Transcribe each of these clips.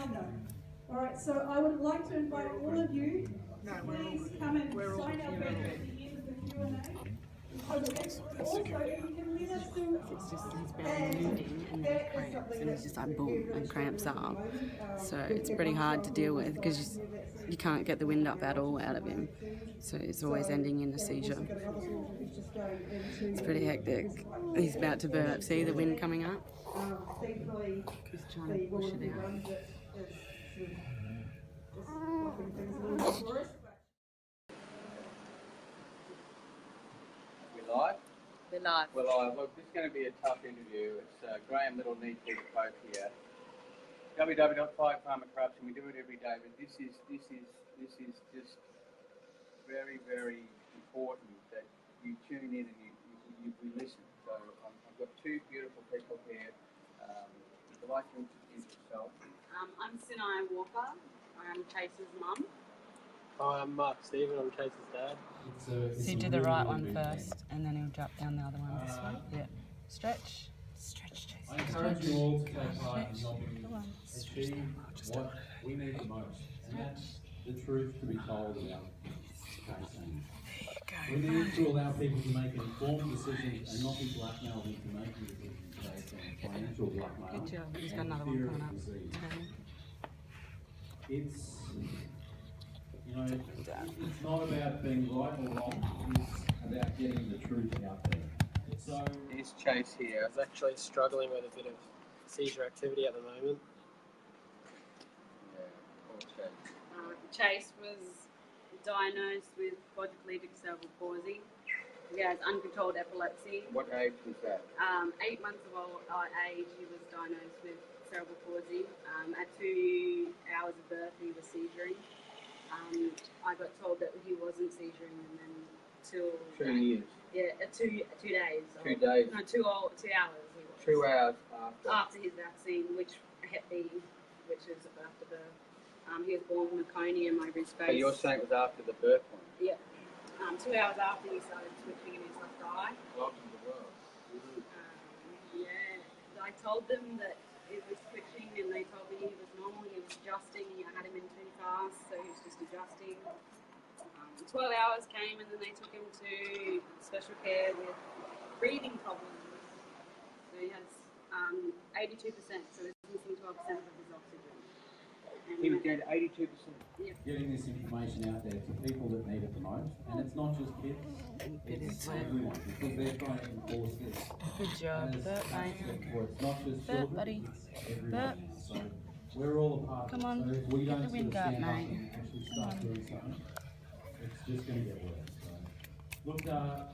no. All right, so I would like to invite all of you to please come and sign our paper at the end of the Q&A. Also, if you can let us do... It's just his belly moving and then it cramps and he's just like boom and cramps up. So it's pretty hard to deal with because you can't get the wind up at all out of him. So it's always ending in a seizure. It's pretty hectic. He's about to burp. See the wind coming up? Thankfully, He's trying to push it out. Live? We're live. We're live. Look, this is going to be a tough interview. It's Graham Little needs to poke here. www.Fight Pharma Corruption. We do it every day, but this is just very, very important that you tune in and you listen. So I've got two beautiful people here. Would you like to introduce yourself? I'm Sinai Walker. I'm Chase's mum. Hi, I'm Mark Stephen, I'm Chase's dad. So you do the right one first, and then he'll drop down the other one this way. Yeah. Stretch. Stretch, Chase. I encourage you all to take part in helping achieve what we need the most, and that's the truth to be told about Jason. We need to allow people to make informed decisions and not be blackmailed into making decisions based on financial blackmail. Good job. He's got and another fear one of coming disease. up. It's, you know, it's not about being right or wrong, it's about getting the truth out there. So, Here's Chase I here. was actually struggling with a bit of seizure activity at the moment. Yeah, poor Chase. Chase was diagnosed with quadriplegic cerebral palsy. He has uncontrolled epilepsy. What age was that? 8 months of age, he was diagnosed with cerebral palsy. At 2 hours of birth, he was seizuring. I got told that he wasn't seizuring, and then till 2 years. yeah, 2 days. 2 days. No, 2 hours. He was. 2 hours After his vaccine, which Hep B, which is after birth. He was born with meconium over his face. So you're saying it was after the birth one? Yeah. 2 hours after he started twitching in his left eye. Welcome to the world. Yeah. I told them that it was twitching, and they told me he was normal. He was adjusting. I had him in too fast, so he was just adjusting. 12 hours came, and then they took him to special care with breathing problems. So he has 82%, so he's missing 12% of his oxygen. And He was down to 82%. yeah. getting this information out there to people that need it the most, and it's not just kids, it's everyone, because they're trying to enforce this. Good job. As Burp, mate. it's not just Burp, children, buddy. it's everyone. So we're all a part Come of on, it. So if we get don't the wind sort of up, stand up mate. and actually start doing something, it's just going to get worse. So, look,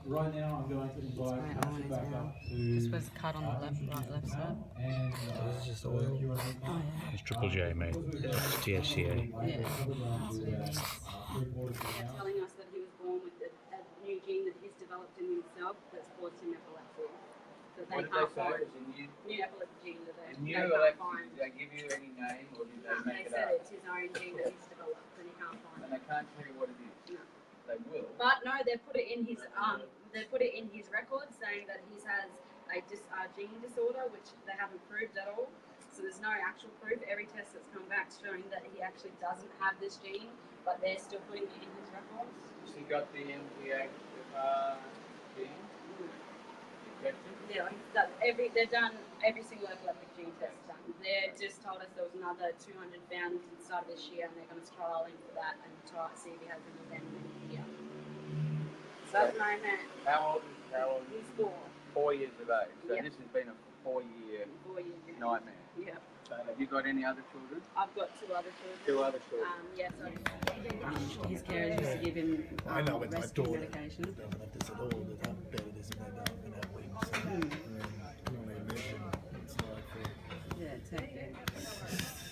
right now I'm going to invite Right, Tasha on his back mouth. up to This was cut on the left, right, left side. and This is just oil. It's Triple J, mate. It's THCA. Yeah. They're telling us that he was born with a new gene that he's developed in himself that's caused him epilepsy. That they What did can't they say? find. It was a New epilepsy gene that a they new can't electric. find. Did they give you any name or did they They make it said up? it's his own gene that he's developed and he can't find And it. they can't tell you what it is. No. They will. But no, they put it in his record saying that he has a gene disorder, which they haven't proved at all. So there's no actual proof. Every test that's come back showing that he actually doesn't have this gene, but they're still putting it in his records. So you got the MPH gene detected. Yeah, they've done every single epileptic gene test done. They just told us there was another 200 found at the start of this year, and they're going to trial him for that and try to see if he has any then here. So that's my man. How old is He's 4. 4 years of age. So Yeah. this has been a 4-year 4 years. nightmare. Yeah. So have you got any other children? I've got 2 other children. 2 other children. Yes, his carers used to give him I know with my rescue daughter, medication. who doesn't have this at all, that I'm better this and that, I'm going to have wings. So, I mean, you can only imagine what it's like for... Yeah, it's hectic.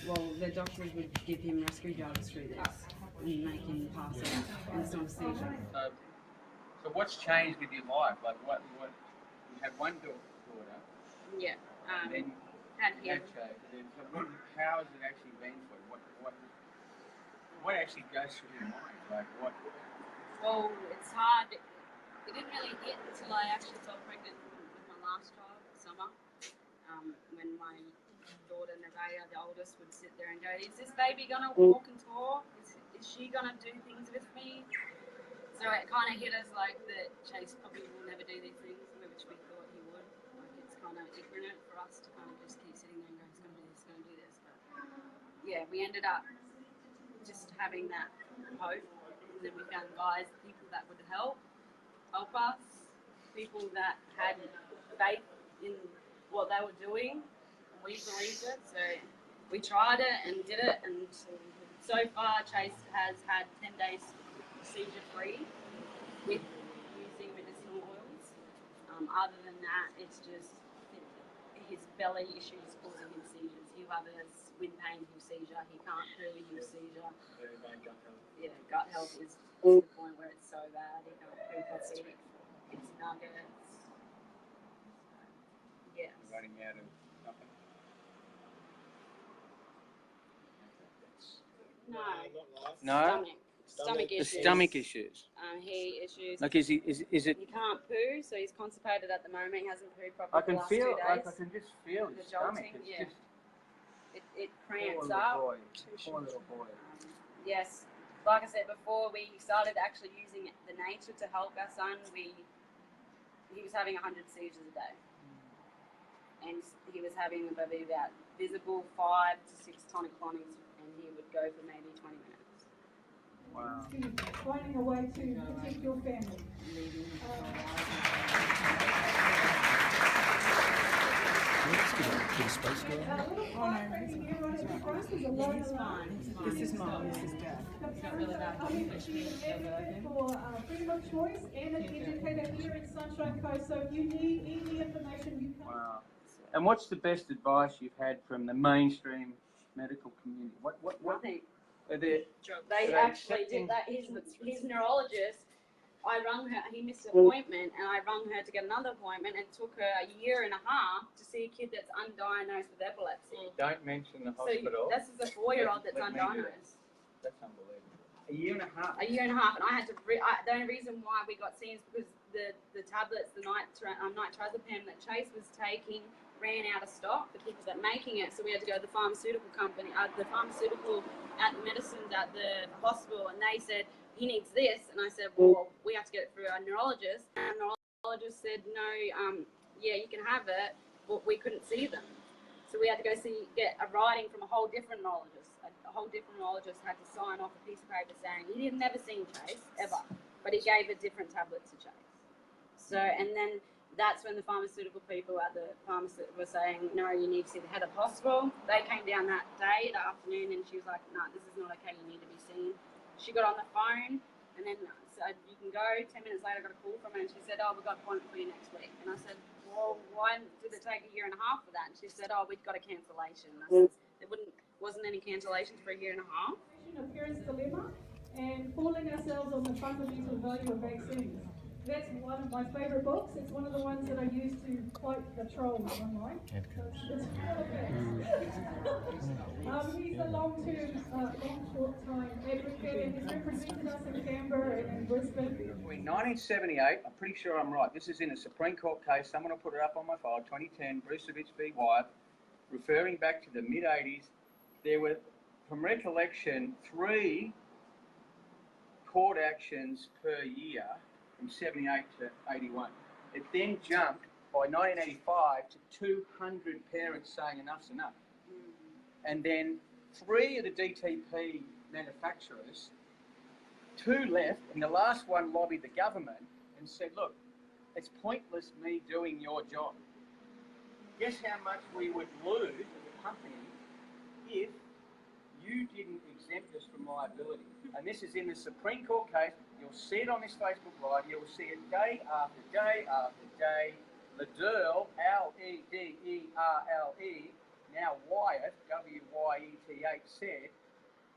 Well, the doctors would give him rescue drugs through this and make him pass out, and it's not a seizure. So what's changed with your life? Like what you had one daughter, Yeah. and then And that him. changed. And then, so how has it actually been for you? What actually goes through your mind? Like what? Well, it's hard. It didn't really hit until I actually fell pregnant with my last child, Summer, when my daughter Nerea, the oldest, would sit there and go, "Is this baby gonna walk and talk? Is she gonna do things with me?" So it kind of hit us like that Chase probably will never do these things, which we thought he would. Like it's kind of ignorant for us to kind of just keep sitting there and go, "He's gonna do this, gonna do this." But yeah, we ended up just having that hope, and then we found guys, people that would help us, people that had faith in what they were doing. We believed it, so we tried it and did it, and so far Chase has had 10 days seizure free with using medicinal oils. Other than that, it's just his belly issues causing him seizures. He'll have a wind pain, he'll seizure, he can't poo, he'll seizure. Very bad gut health. Yeah, gut health is to the point where it's so bad, he can't poo properly. It's nuggets. Yes. Running out of nothing. No. No? Stomach The issues. stomach issues. He issues. Like, is it? He can't poo, so he's constipated at the moment. He hasn't pooed I properly can the last feel, 2 days. like I can just feel The his stomach. jolting, It's yeah. just It cramps poor up. little boy. Poor little boy. Yes, like I said before, we started actually using the nature to help our son. He was having 100 seizures a day, and he was having maybe about visible 5 to 6 tonic-clonics, and he would go for maybe 20 minutes. Wow. Finding a way to protect your family. Big space girl. This is mom. This is dad. For freedom of choice and an educator here in Sunshine Coast. So if you need any information, you can. Wow. And what's the best advice you've had from the mainstream medical community? What Nothing. are there? They they actually accepting- did that. His neurologist, I rung her. He missed an appointment, and I rung her to get another appointment, and it took her a year and a half to see a kid that's undiagnosed with epilepsy. Don't mention the So hospital. this is a 4-year-old that's Let me do that. undiagnosed. That's unbelievable. A year and a half. A year and a half, and I had to. The only reason why we got seen is because the tablets, the nitrazepam that Chase was taking, ran out of stock. The people that making it, so we had to go to the pharmaceutical company, the pharmaceutical medicines at the hospital, and they said he needs this, and I said, well, we have to get it through our neurologist, and our neurologist said no, yeah, you can have it, but we couldn't see them, so we had to go get a writing from a whole different neurologist. A whole different neurologist had to sign off a piece of paper saying he had never seen Chase ever, but he gave a different tablet to Chase. So, and then that's when the pharmaceutical people at the pharmacy were saying, no, you need to see the head of the hospital. They came down that day, the afternoon, and she was like, no, this is not okay, you need to be seen. She got on the phone, and then said, you can go. 10 minutes later, I got a call from her, and she said, oh, we've got an appointment for you next week. And I said, well, why did it take a year and a half for that? And she said, oh, we've got a cancellation. And I said, there wasn't any cancellations for a year and a half. Of parents' dilemma and fooling ourselves on the fundamental value of vaccines. That's one of my favourite books. It's one of the ones that I use to fight the trolls online. It's he's a long, short time advocate, and he's represented us in Canberra and in Brisbane. Between 1978, I'm pretty sure I'm right. This is in a Supreme Court case. Someone will put it up on my file. 2010, Brucevich v. Wyeth, referring back to the mid 80s. There were, from recollection, 3 court actions per year from 78 to 81. It then jumped by 1985 to 200 parents saying enough's enough. And then 3 of the DTP manufacturers, 2 left, and the last one lobbied the government and said, look, it's pointless me doing your job. Guess how much we would lose as a company if you didn't exempt us from liability. And this is in the Supreme Court case. You'll see it on this Facebook Live. You'll see it day after day after day. Liddell, L-E-D-E-R-L-E, now Wyeth, W-Y-E-T-H, said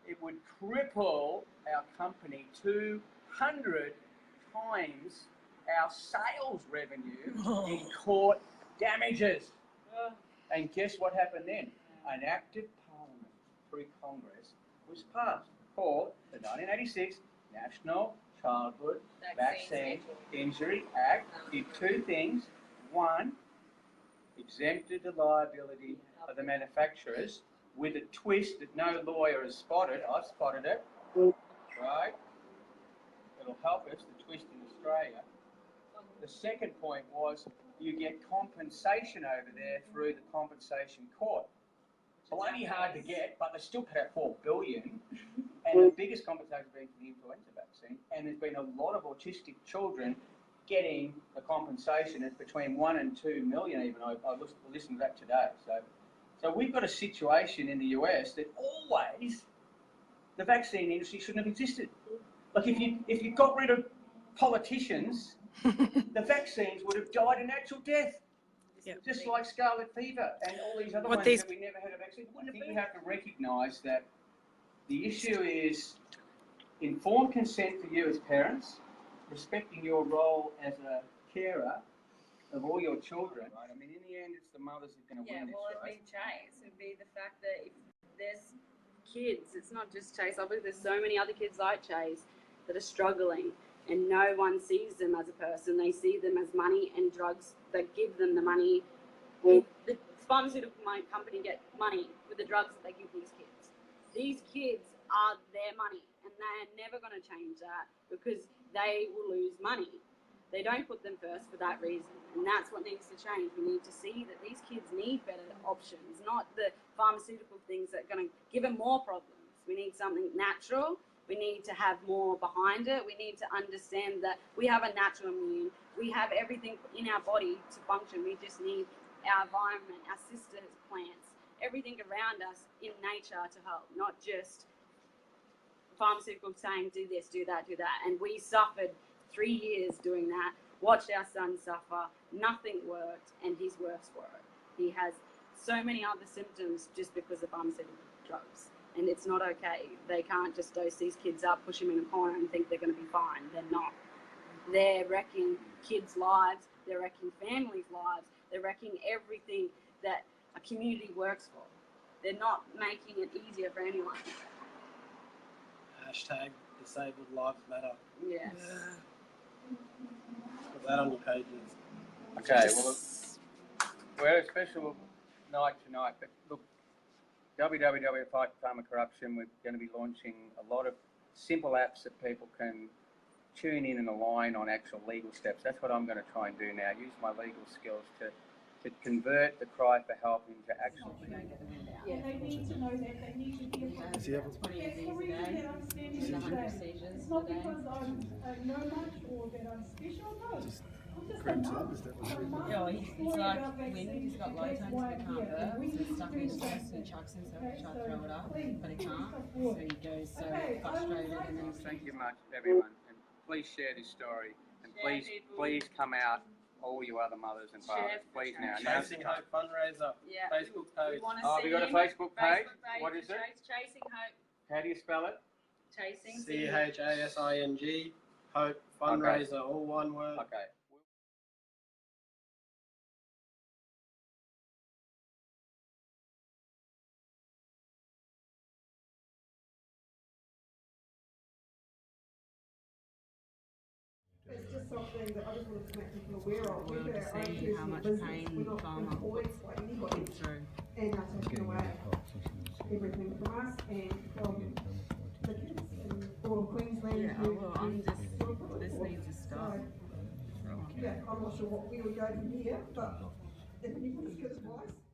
it would cripple our company 200 times our sales revenue in court damages. And guess what happened then? An act of Parliament through Congress was passed called the 1986 National Childhood Vaccine Injury Act. Did 2 things. 1, it exempted the liability of the manufacturers with a twist that no lawyer has spotted. I've spotted it, right? It'll help us, the twist in Australia. The second point was you get compensation over there through the compensation court. Bloody hard to get, but they still pay out $4 billion. And the biggest compensation has been for the influenza vaccine. And there's been a lot of autistic children getting the compensation. It's between 1 and 2 million even. I listened to that today. So we've got a situation in the US that always the vaccine industry shouldn't have existed. Like if you got rid of politicians, the vaccines would have died a natural death. Yep. Just like scarlet fever and all these other What ones these- that we never had a vaccine. I think we have to recognise that the issue is informed consent for you as parents, respecting your role as a carer of all your children. Right? I mean, in the end, it's the mothers who are going to Yeah, win well, this, it'd right? be Chase. It'd be the fact that if there's kids, it's not just Chase. Obviously, there's so many other kids like Chase that are struggling, and no one sees them as a person. They see them as money and drugs that give them the money. The pharmaceutical company get money with the drugs that they give these kids. These kids are their money, and they're never going to change that because they will lose money. They don't put them first for that reason, and that's what needs to change. We need to see that these kids need better options, not the pharmaceutical things that are going to give them more problems. We need something natural. We need to have more behind it. We need to understand that we have a natural immune. We have everything in our body to function. We just need our environment, our sisters, plants, everything around us in nature to help, not just pharmaceuticals saying do this, do that, do that. And we suffered 3 years doing that, watched our son suffer, nothing worked, and he's worse for it. He has so many other symptoms just because of pharmaceutical drugs. And it's not okay. They can't just dose these kids up, push them in a corner and think they're going to be fine. They're not. They're wrecking kids' lives. They're wrecking families' lives. They're wrecking everything that a community works for. They're not making it easier for anyone. Hashtag disabled lives matter. Yes. Put that on your pages. Okay, well, look, we're a special night tonight, but look, Fight Pharma Corruption, we're going to be launching a lot of simple apps that people can tune in and align on actual legal steps. That's what I'm going to try and do now, use my legal skills to convert the cry for help into action. And they need to know that they need to be a part of Does he have a- Yes, the reason that I'm standing here today, it's not because I know much or that I'm special, no. I'm just a Graham mum. Tubb, is that what A you're mum Yeah, with a he's story like about wind, vaccines, he's got low that's tones, why but he I'm can't here. And burp, we so need he's to stuck do in the his same chest and thing. chucks himself Okay, to try to so throw it up, please, but he please can't, come so forward. he goes so Okay, I would frustrated like and then to- Thank you much, everyone, and please share this story, and Share, people. please come out, all you other mothers and fathers, Share. please now. Now's the Chasing time. Hope fundraiser. Yeah. Facebook We page. want to Oh, have see you got a him. Facebook page? Facebook What is it? Chasing Hope. How do you spell it? Chasing. CHASING Hope fundraiser, all one word. Okay. It's just something that I just wanted to make people aware of. Well, We've to got our own see how personal much business. pain We're not Pharma employed by anybody, through. and they're taking away everything from us and from the kids and all of Queensland. Yeah, who- well, I'm who just, we're looking this for. needs to stop. So, yeah, I'm not sure what we would go from here, but if anybody's good advice.